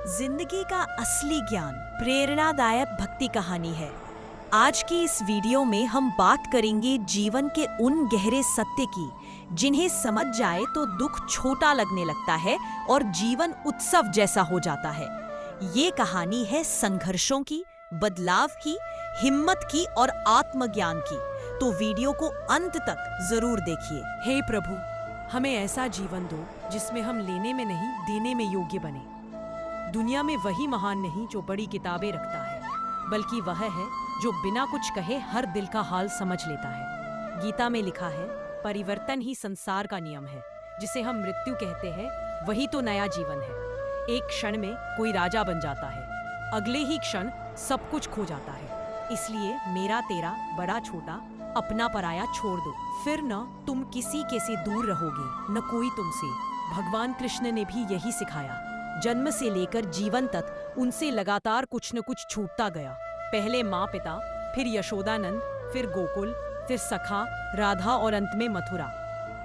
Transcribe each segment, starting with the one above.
जिंदगी का असली ज्ञान प्रेरणादायक भक्ति कहानी है। आज की इस वीडियो में हम बात करेंगे जीवन के उन गहरे सत्य की जिन्हें समझ जाए तो दुख छोटा लगने लगता है और जीवन उत्सव जैसा हो जाता है। ये कहानी है संघर्षों की, बदलाव की, हिम्मत की और आत्मज्ञान की। तो वीडियो को अंत तक जरूर देखिए। हे प्रभु, हमें ऐसा जीवन दो जिसमें हम लेने में नहीं देने में योग्य बने। दुनिया में वही महान नहीं जो बड़ी किताबें रखता है, बल्कि वह है जो बिना कुछ कहे हर दिल का हाल समझ लेता है। गीता में लिखा है, परिवर्तन ही संसार का नियम है। जिसे हम मृत्यु कहते हैं वही तो नया जीवन है। एक क्षण में कोई राजा बन जाता है, अगले ही क्षण सब कुछ खो जाता है। इसलिए मेरा तेरा, बड़ा छोटा, अपना पराया छोड़ दो, फिर न तुम किसी के से दूर रहोगे, न कोई तुमसे। भगवान कृष्ण ने भी यही सिखाया। जन्म से लेकर जीवन तक उनसे लगातार कुछ न कुछ छूटता गया। पहले माँ पिता, फिर यशोदानंद, फिर गोकुल, फिर सखा, राधा और अंत में मथुरा।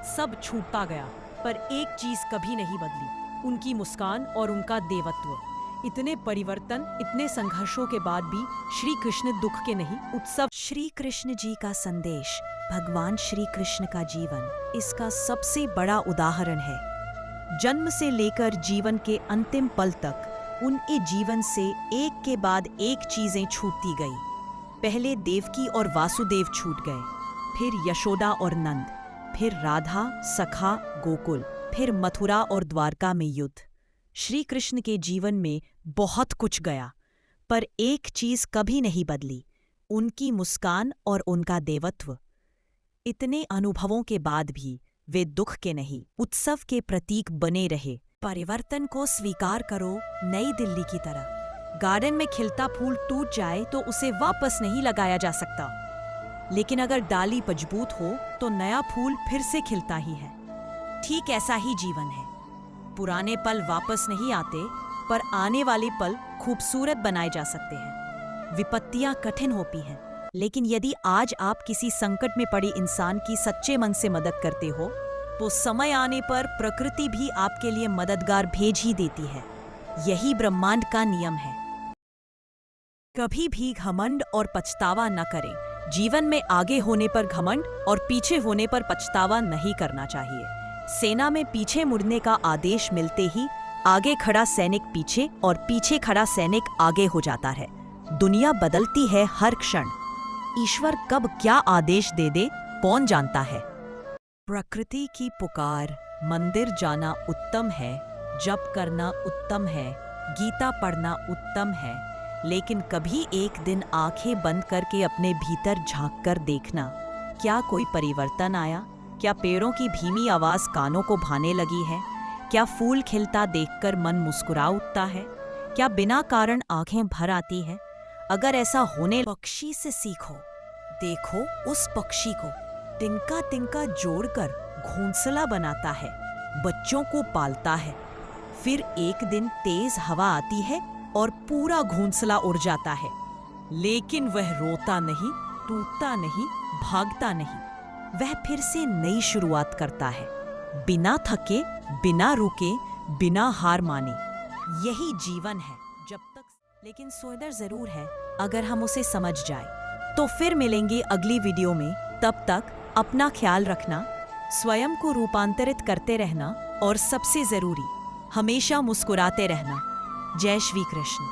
सब छूटता गया, पर एक चीज कभी नहीं बदली, उनकी मुस्कान और उनका देवत्व। इतने परिवर्तन, इतने संघर्षों के बाद भी श्री कृष्ण दुख के नहीं, उत्सव। श्री कृष्ण जी का संदेश, भगवान श्री कृष्ण का जीवन इसका सबसे बड़ा उदाहरण है। जन्म से लेकर जीवन के अंतिम पल तक उनके जीवन से एक के बाद एक चीजें छूटती गई। पहले देवकी और वासुदेव छूट गए, फिर यशोदा और नंद, फिर राधा, सखा, गोकुल, फिर मथुरा और द्वारका में युद्ध। श्री कृष्ण के जीवन में बहुत कुछ गया, पर एक चीज कभी नहीं बदली, उनकी मुस्कान और उनका देवत्व। इतने अनुभवों के बाद भी वे दुख के नहीं, उत्सव के प्रतीक बने रहे। परिवर्तन को स्वीकार करो, नई दिल्ली की तरह। गार्डन में खिलता फूल टूट जाए तो उसे वापस नहीं लगाया जा सकता, लेकिन अगर डाली मजबूत हो तो नया फूल फिर से खिलता ही है। ठीक ऐसा ही जीवन है। पुराने पल वापस नहीं आते, पर आने वाले पल खूबसूरत बनाए जा सकते हैं। विपत्तियां कठिन होती हैं, लेकिन यदि आज आप किसी संकट में पड़े इंसान की सच्चे मन से मदद करते हो, तो समय आने पर प्रकृति भी आपके लिए मददगार भेज ही देती है। यही ब्रह्मांड का नियम है। कभी भी घमंड और पछतावा न करें। जीवन में आगे होने पर घमंड और पीछे होने पर पछतावा नहीं करना चाहिए। सेना में पीछे मुड़ने का आदेश मिलते ही आगे खड़ा सैनिक पीछे और पीछे खड़ा सैनिक आगे हो जाता है। दुनिया बदलती है हर क्षण। ईश्वर कब क्या आदेश दे दे कौन जानता है। प्रकृति की पुकार, मंदिर जाना उत्तम है, जप करना उत्तम है, गीता पढ़ना उत्तम है, लेकिन कभी एक दिन आंखें बंद करके अपने भीतर झांक कर देखना, क्या कोई परिवर्तन आया? क्या पेड़ों की धीमी आवाज कानों को भाने लगी है? क्या फूल खिलता देखकर मन मुस्कुरा उठता है? क्या बिना कारण आंखें भर आती है? अगर ऐसा होने, पक्षी से सीखो। देखो उस पक्षी को, तिनका तिनका जोड़कर घोंसला बनाता है, बच्चों को पालता है, फिर एक दिन तेज हवा आती है और पूरा घोंसला उड़ जाता है, लेकिन वह रोता नहीं, टूटता नहीं, भागता नहीं। वह फिर से नई शुरुआत करता है, बिना थके, बिना रुके, बिना हार माने। यही जीवन है जब तक, लेकिन सोचना जरूर है अगर हम उसे समझ जाए। तो फिर मिलेंगे अगली वीडियो में। तब तक अपना ख्याल रखना, स्वयं को रूपांतरित करते रहना और सबसे जरूरी, हमेशा मुस्कुराते रहना। जय श्री कृष्ण।